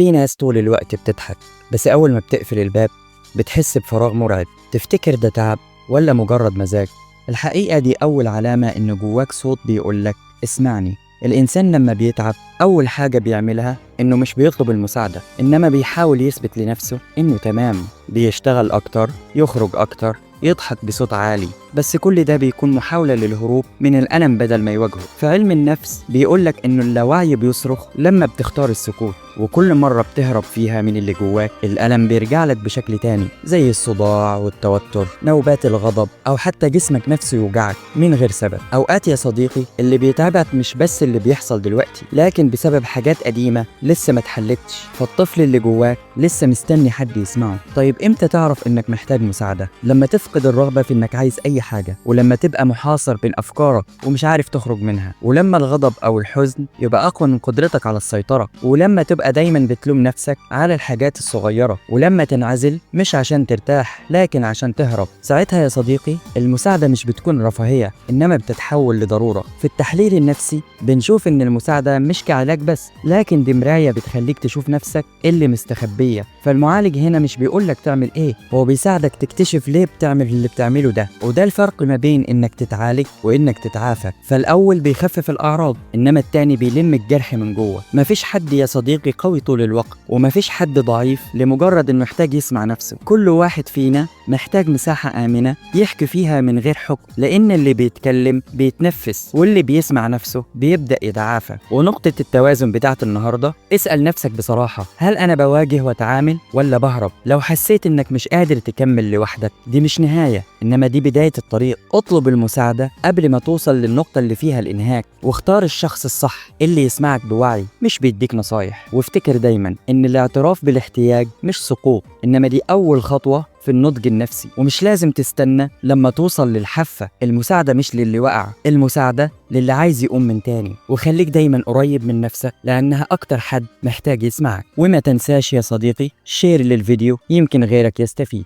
في ناس طول الوقت بتضحك، بس أول ما بتقفل الباب بتحس بفراغ مرعب. تفتكر ده تعب ولا مجرد مزاج؟ الحقيقة دي أول علامة إن جواك صوت بيقولك اسمعني. الإنسان لما بيتعب أول حاجة بيعملها إنه مش بيطلب المساعدة، إنما بيحاول يثبت لنفسه إنه تمام. بيشتغل أكتر، يخرج أكتر، يضحك بصوت عالي، بس كل ده بيكون محاولة للهروب من الألم بدل ما يواجهه. في علم النفس بيقولك إنه اللاوعي بيصرخ لما بتختار السكوت، وكل مرة بتهرب فيها من اللي جواك الألم بيرجع لك بشكل تاني، زي الصداع والتوتر، نوبات الغضب، أو حتى جسمك نفسه يوجعك من غير سبب. أوقات يا صديقي اللي بيتعبك مش بس اللي بيحصل دلوقتي، لكن بسبب حاجات قديمة لسه ما اتحلتش، فالطفل اللي جواك لسه مستني حد يسمعه. طيب إمتى تعرف إنك محتاج مساعدة؟ لما تفقد الرغبة في إنك عايز أي حاجة، ولما تبقى محاصر بين أفكارك ومش عارف تخرج منها، ولما الغضب أو الحزن يبقى أقوى من قدرتك على السيطرة، ولما تبقى دايما بتلوم نفسك على الحاجات الصغيرة، ولما تنعزل مش عشان ترتاح لكن عشان تهرب. ساعتها يا صديقي المساعدة مش بتكون رفاهية، إنما بتتحول لضرورة. في التحليل النفسي بنشوف إن المساعدة مش كعلاج بس، لكن دي مراية بتخليك تشوف نفسك اللي مستخبية. فالمعالج هنا مش بيقولك تعمل إيه، هو بيساعدك تكتشف ليه بتعمل اللي بتعمله ده. وده الفرق ما بين إنك تتعالج وإنك تتعافى. فالأول بيخفف الأعراض، إنما التاني بيلم الجرح من جوه. مفيش حد يا صديقي قوي طول الوقت، ومفيش حد ضعيف لمجرد إنه محتاج يسمع نفسه. كل واحد فينا محتاج مساحة آمنة يحكي فيها من غير حكم، لأن اللي بيتكلم بيتنفس، واللي بيسمع نفسه بيبدأ يتعافى. ونقطة التوازن بتاعت النهاردة، اسأل نفسك بصراحة، هل أنا بواجه وأتعامل ولا بهرب؟ لو حسيت إنك مش قادر تكمل لوحدك، دي مش نهاية، إنما دي بداية الطريق. اطلب المساعدة قبل ما توصل للنقطة اللي فيها الإنهاك، واختار الشخص الصح اللي يسمعك بوعي مش بيديك نصايح. وافتكر دايما إن الاعتراف بالاحتياج مش سقوط، إنما دي أول خطوة في النضج النفسي. ومش لازم تستنى لما توصل للحافة. المساعدة مش للي وقع، المساعدة للي عايز يقوم من تاني. وخليك دايما قريب من نفسك، لأنها أكتر حد محتاج يسمعك. وما تنساش يا صديقي شير للفيديو، يمكن غيرك يستفيد.